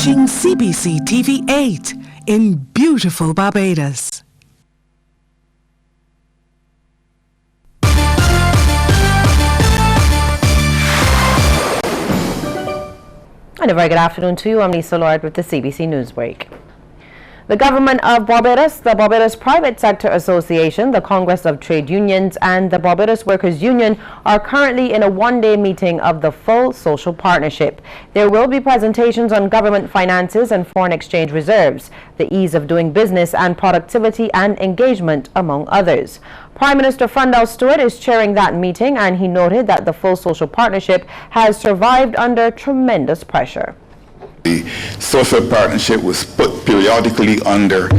watching CBC TV 8 in beautiful Barbados. And a very good afternoon to you. I'm Lisa Lord with the CBC News Break. The government of Barbados, the Barbados Private Sector Association, the Congress of Trade Unions and the Barbados Workers Union are currently in a one-day meeting of the full social partnership. There will be presentations on government finances and foreign exchange reserves, the ease of doing business and productivity and engagement, among others. Prime Minister Fundell Stewart is chairing that meeting, and he noted that the full social partnership has survived under tremendous pressure. The social partnership was put periodically under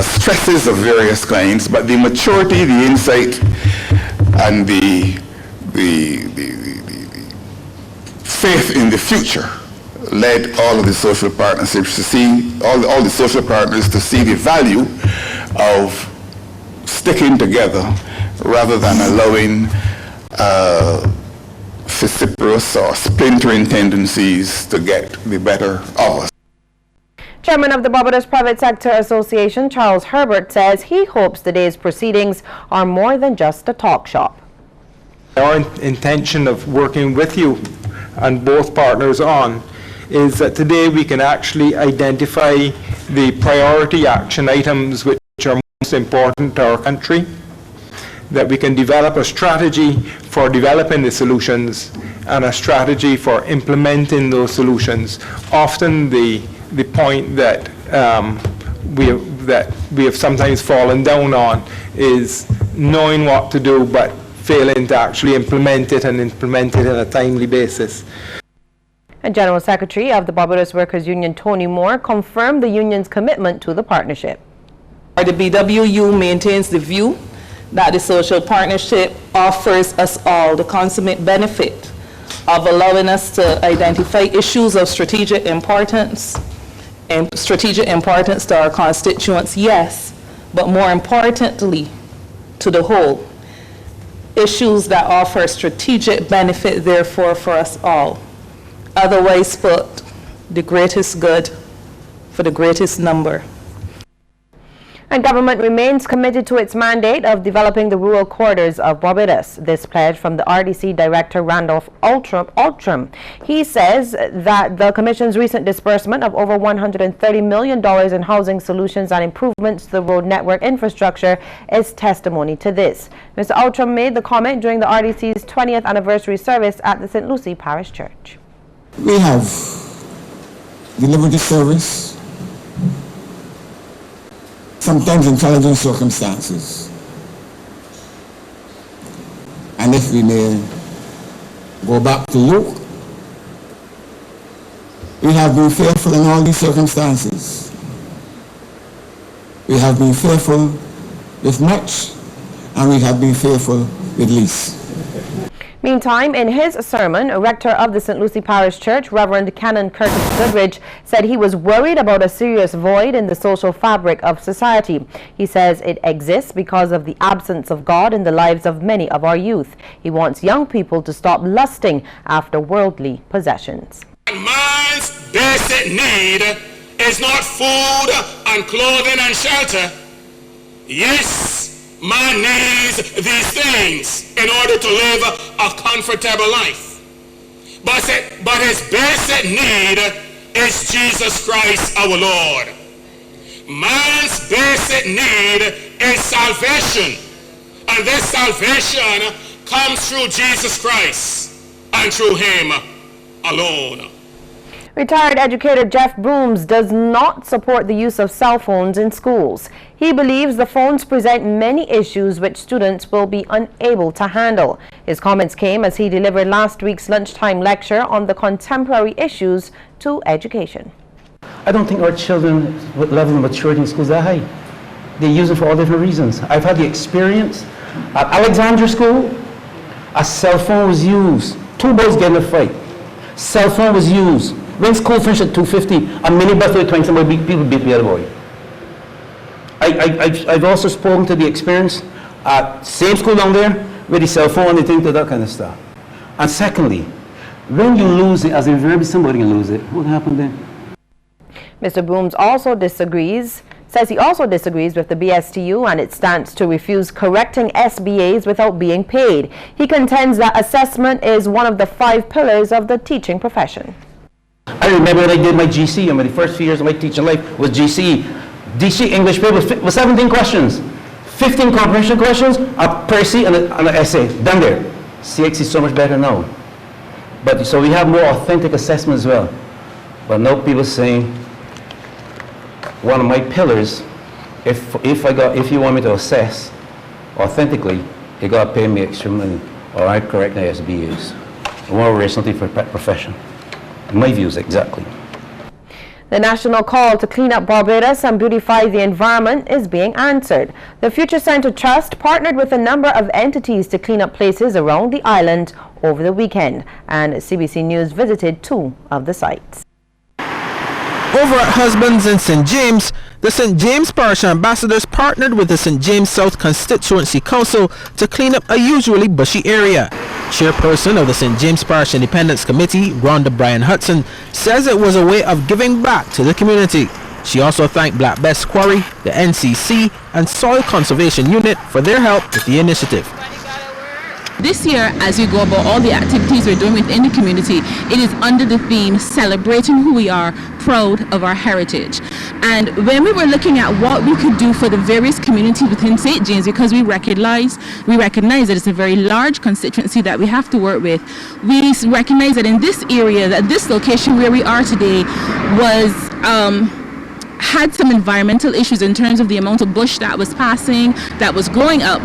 stresses of various kinds, but the maturity, the insight, and the faith in the future led all of the social partnerships to see, all the social partners to see the value of sticking together rather than allowing vociferous or splintering tendencies to get the better of us. Chairman of the Barbados Private Sector Association, Charles Herbert, says he hopes today's proceedings are more than just a talk shop. Our intention of working with you and both partners on is that today we can actually identify the priority action items which are most important to our country, that we can develop a strategy for developing the solutions and a strategy for implementing those solutions. Often the point that we have sometimes fallen down on is knowing what to do but failing to actually implement it and implement it on a timely basis. And General Secretary of the Barbados Workers Union, Tony Moore, confirmed the union's commitment to the partnership. The BWU maintains the view that the social partnership offers us all the consummate benefit of allowing us to identify issues of strategic importance to our constituents, yes, but more importantly to the whole. Issues that offer strategic benefit, therefore, for us all. Otherwise put, the greatest good for the greatest number. And government remains committed to its mandate of developing the rural quarters of Barbados. This pledge from the RDC Director Randolph Altram. He says that the Commission's recent disbursement of over $130 million in housing solutions and improvements to the road network infrastructure is testimony to this. Mr. Altram made the comment during the RDC's 20th anniversary service at the St. Lucie Parish Church. We have delivered this service sometimes in challenging circumstances. And if we may go back to Luke, we have been faithful in all these circumstances. We have been faithful with much, and we have been faithful with least. Meantime, in his sermon, rector of the St. Lucie Parish Church, Reverend Canon Curtis Goodridge, said he was worried about a serious void in the social fabric of society. He says it exists because of the absence of God in the lives of many of our youth. He wants young people to stop lusting after worldly possessions. Man's basic need is not food and clothing and shelter. Yes, man needs these things in order to live a comfortable life. But his basic need is Jesus Christ our Lord. Man's basic need is salvation. And this salvation comes through Jesus Christ and through him alone. Retired educator Jeff Brooms does not support the use of cell phones in schools. He believes the phones present many issues which students will be unable to handle. His comments came as he delivered last week's lunchtime lecture on the contemporary issues to education. I don't think our children's level of maturity in schools is that high. They use it for all different reasons. I've had the experience at Alexandra School. A cell phone was used. Two boys get in a fight. Cell phone was used. When school finished at 2:50, a minibus with 20 somebody people beat the other boy. I've also spoken to the experience at same school down there with the cell phone and the thing to that kind of stuff. And secondly, when you lose it, as invariably somebody can lose it, what happened then? Mr. Brooms says he also disagrees with the BSTU and its stance to refuse correcting SBAs without being paid. He contends that assessment is one of the 5 pillars of the teaching profession. I remember when I did my GC, and my first few years of my teaching life was GCE. DC English paper was 17 questions, 15 comprehension questions, a Percy and an essay, done there. CX is so much better now. But so we have more authentic assessment as well. But now people saying, one of my pillars, if you want me to assess authentically, you got to pay me extra money, or I correct the SBAs. More recently for profession. My views, exactly. The national call to clean up Barbados and beautify the environment is being answered. The Future Centre Trust partnered with a number of entities to clean up places around the island over the weekend, and CBC News visited 2 of the sites. Over at Husbands in St. James, the St. James Parish Ambassadors partnered with the St. James South Constituency Council to clean up a usually bushy area. Chairperson of the St. James Parish Independence Committee, Rhonda Bryan Hudson, says it was a way of giving back to the community. She also thanked Black Bess Quarry, the NCC, and Soil Conservation Unit for their help with the initiative. This year, as we go about all the activities we're doing within the community, it is under the theme celebrating who we are, proud of our heritage. And when we were looking at what we could do for the various communities within St. James, because we recognize that it's a very large constituency that we have to work with, we recognize that in this area, that this location where we are today was had some environmental issues in terms of the amount of bush that was passing, that was growing up,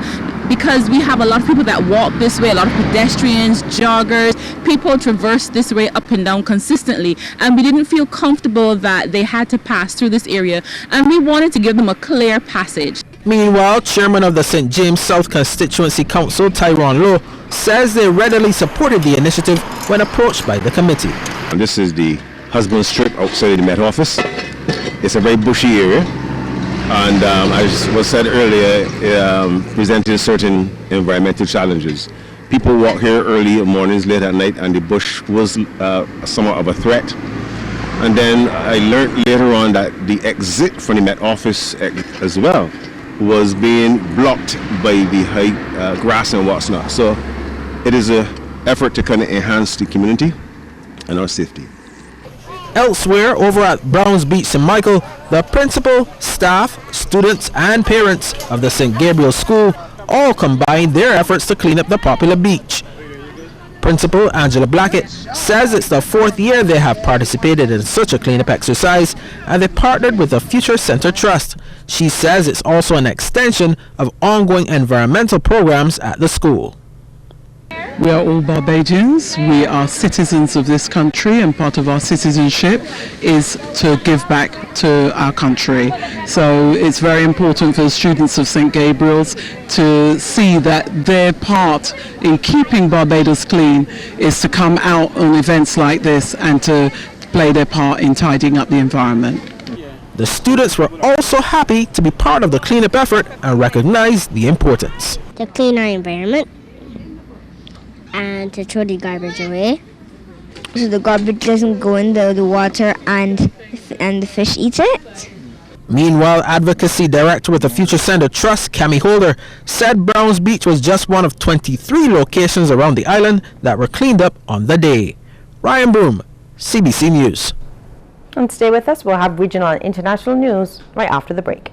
because we have a lot of people that walk this way, a lot of pedestrians, joggers, people traverse this way up and down consistently, and we didn't feel comfortable that they had to pass through this area, and we wanted to give them a clear passage. Meanwhile, Chairman of the St. James South Constituency Council, Tyrone Lowe, says they readily supported the initiative when approached by the committee. And this is the husband strip outside the Met Office. It's a very bushy area, and as was said earlier, presenting certain environmental challenges. People walk here early mornings, late at night, and the bush was somewhat of a threat. And then I learned later on that the exit from the Met Office as well was being blocked by the high grass and what's not. So it is an effort to kind of enhance the community and our safety. Elsewhere, over at Browns Beach St. Michael, the principal, staff, students and parents of the St. Gabriel School all combined their efforts to clean up the popular beach. Principal Angela Blackett says it's the 4th year they have participated in such a cleanup exercise, and they partnered with the Future Centre Trust. She says it's also an extension of ongoing environmental programs at the school. We are all Barbadians, we are citizens of this country, and part of our citizenship is to give back to our country. So it's very important for the students of St. Gabriel's to see that their part in keeping Barbados clean is to come out on events like this and to play their part in tidying up the environment. The students were also happy to be part of the cleanup effort and recognized the importance. To clean our environment and to throw the garbage away, so the garbage doesn't go in the water and the fish eat it. Meanwhile, Advocacy Director with the Future Centre Trust, Cami Holder, said Browns Beach was just one of 23 locations around the island that were cleaned up on the day. Ryan Broom, CBC News. And stay with us, we'll have regional and international news right after the break.